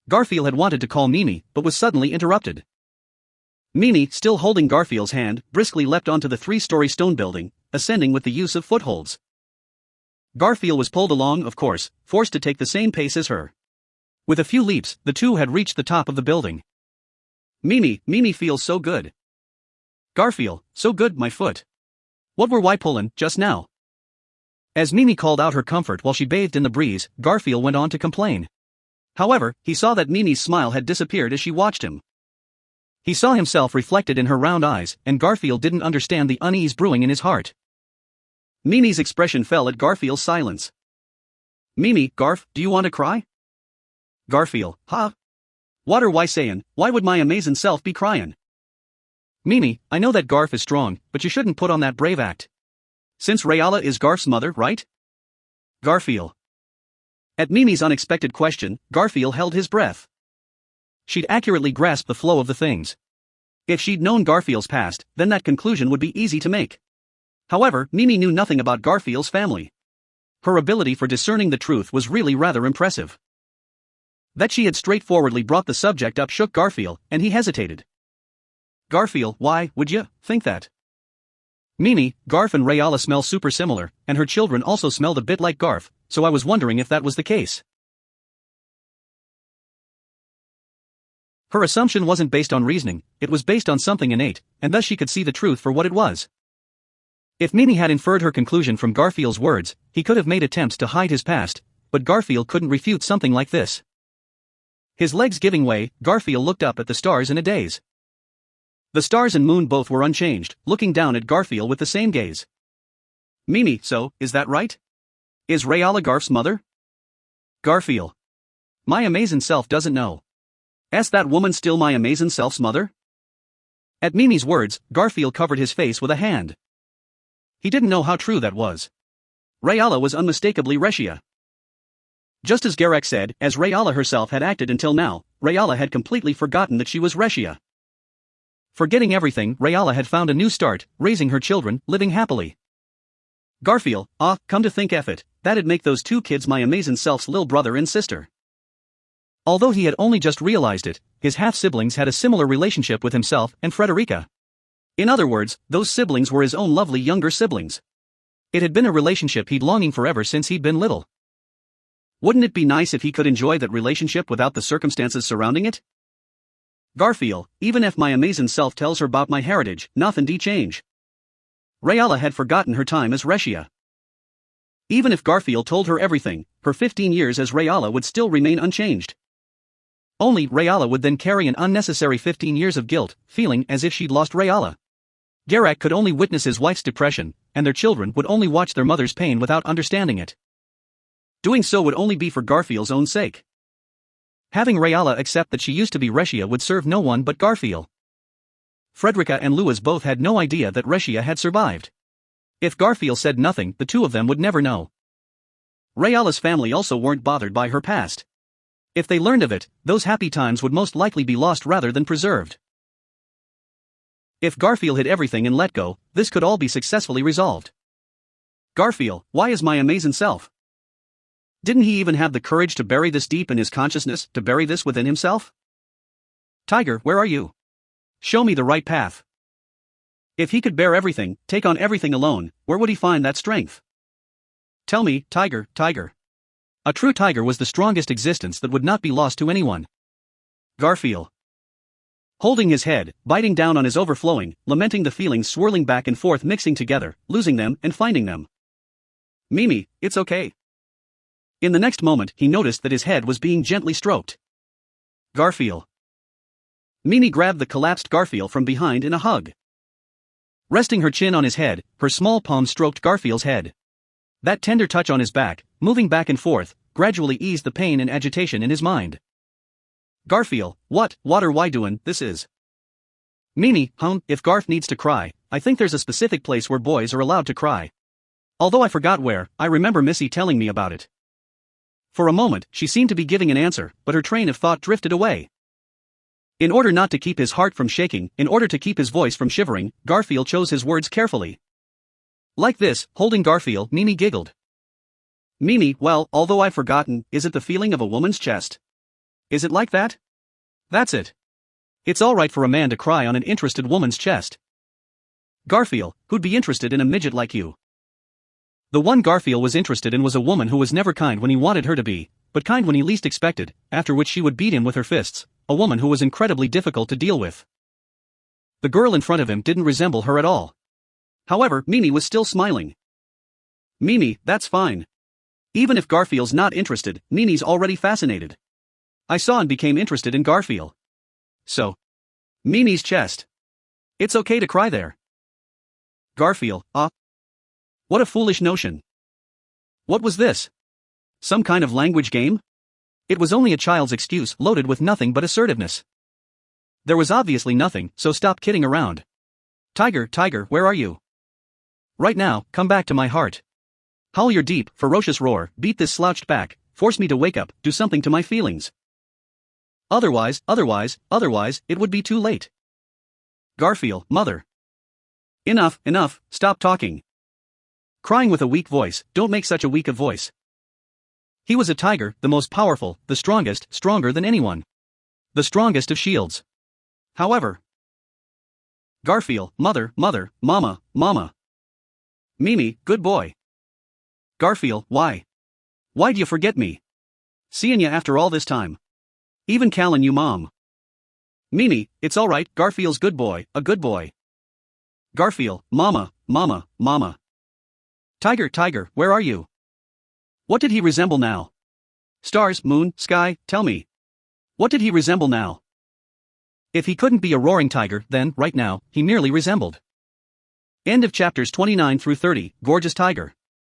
Garfield had wanted to call Mimi, but was suddenly interrupted. Mimi, still holding Garfield's hand, briskly leapt onto the 3-story stone building, ascending with the use of footholds. Garfield was pulled along, of course, forced to take the same pace as her. With a few leaps, the two had reached the top of the building. Mimi feels so good. Garfield, so good, my foot. What were we pullin' just now? As Mimi called out her comfort while she bathed in the breeze, Garfield went on to complain. However, he saw that Mimi's smile had disappeared as she watched him. He saw himself reflected in her round eyes, and Garfield didn't understand the unease brewing in his heart. Mimi's expression fell at Garfield's silence. Mimi, Garf, do you want to cry? Garfield, huh? What are we sayin', why would my amazin' self be cryin'? Mimi, I know that Garf is strong, but you shouldn't put on that brave act. Since Rayala is Garf's mother, right? Garfield. At Mimi's unexpected question, Garfield held his breath. She'd accurately grasped the flow of the things. If she'd known Garfield's past, then that conclusion would be easy to make. However, Mimi knew nothing about Garfield's family. Her ability for discerning the truth was really rather impressive. That she had straightforwardly brought the subject up shook Garfield, and he hesitated. Garfield, why would you think that? Mimi, Garf and Rayala smell super similar, and her children also smelled a bit like Garf, so I was wondering if that was the case. Her assumption wasn't based on reasoning, it was based on something innate, and thus she could see the truth for what it was. If Mimi had inferred her conclusion from Garfield's words, he could have made attempts to hide his past, but Garfield couldn't refute something like this. His legs giving way, Garfield looked up at the stars in a daze. The stars and moon both were unchanged, looking down at Garfield with the same gaze. Mimi, so, is that right? Is Rayala Garf's mother? Garfield. My amazin' self doesn't know. Est that woman still my amazin' self's mother? At Mimi's words, Garfield covered his face with a hand. He didn't know how true that was. Rayala was unmistakably Reshia. Just as Garek said, as Rayala herself had acted until now, Rayala had completely forgotten that she was Reshia. Forgetting everything, Rayala had found a new start, raising her children, living happily. Garfield, come to think of it, that'd make those two kids my amazin' self's lil' brother and sister. Although he had only just realized it, his half-siblings had a similar relationship with himself and Frederica. In other words, those siblings were his own lovely younger siblings. It had been a relationship he'd longing for ever since he'd been little. Wouldn't it be nice if he could enjoy that relationship without the circumstances surrounding it? Garfield, even if my amazing self tells her about my heritage, nothing de change. Rayala had forgotten her time as Reshia. Even if Garfield told her everything, her 15 years as Rayala would still remain unchanged. Only Rayala would then carry an unnecessary 15 years of guilt, feeling as if she'd lost Rayala. Garak could only witness his wife's depression, and their children would only watch their mother's pain without understanding it. Doing so would only be for Garfield's own sake. Having Rayala accept that she used to be Reshia would serve no one but Garfield. Frederica and Louis both had no idea that Reshia had survived. If Garfield said nothing, the two of them would never know. Rayala's family also weren't bothered by her past. If they learned of it, those happy times would most likely be lost rather than preserved. If Garfield hid everything and let go, this could all be successfully resolved. Garfield, why is my amazing self? Didn't he even have the courage to bury this deep in his consciousness, to bury this within himself? Tiger, where are you? Show me the right path. If he could bear everything, take on everything alone, where would he find that strength? Tell me, Tiger, Tiger. A true tiger was the strongest existence that would not be lost to anyone. Garfield. Holding his head, biting down on his overflowing, lamenting the feelings swirling back and forth, mixing together, losing them and finding them. Mimi, it's okay. In the next moment, he noticed that his head was being gently stroked. Garfield. Mimi grabbed the collapsed Garfield from behind in a hug. Resting her chin on his head, her small palm stroked Garfield's head. That tender touch on his back, moving back and forth, gradually eased the pain and agitation in his mind. Garfield, what are why doing this is? Mimi, if Garf needs to cry, I think there's a specific place where boys are allowed to cry. Although I forgot where, I remember Missy telling me about it. For a moment, she seemed to be giving an answer, but her train of thought drifted away. In order not to keep his heart from shaking, in order to keep his voice from shivering, Garfield chose his words carefully. Like this, holding Garfield, Mimi giggled. Mimi, well, although I've forgotten, is it the feeling of a woman's chest? Is it like that? That's it. It's alright for a man to cry on an interested woman's chest. Garfield, who'd be interested in a midget like you? The one Garfield was interested in was a woman who was never kind when he wanted her to be, but kind when he least expected, after which she would beat him with her fists, a woman who was incredibly difficult to deal with. The girl in front of him didn't resemble her at all. However, Mimi was still smiling. Mimi, that's fine. Even if Garfield's not interested, Mimi's already fascinated. I saw and became interested in Garfield. So. Mimi's chest. It's okay to cry there. Garfield, what a foolish notion. What was this? Some kind of language game? It was only a child's excuse loaded with nothing but assertiveness. There was obviously nothing, so stop kidding around. Tiger, Tiger, where are you? Right now, come back to my heart. Howl your deep, ferocious roar, beat this slouched back, force me to wake up, do something to my feelings. Otherwise, it would be too late. Garfield, mother. Enough, stop talking. Crying with a weak voice, don't make such a weak a voice. He was a tiger, the most powerful, the strongest, stronger than anyone. The strongest of shields. However. Garfield, mother, mama. Mimi, good boy. Garfield, why? Why'd you forget me? Seeing ya after all this time. Even calling you mom. Mimi, it's alright, Garfield's good boy, a good boy. Garfield, mama. Tiger, where are you? What did he resemble now? Stars, moon, sky, tell me. What did he resemble now? If he couldn't be a roaring tiger, then, right now, he merely resembled. End of chapters 29 through 30, Gorgeous Tiger.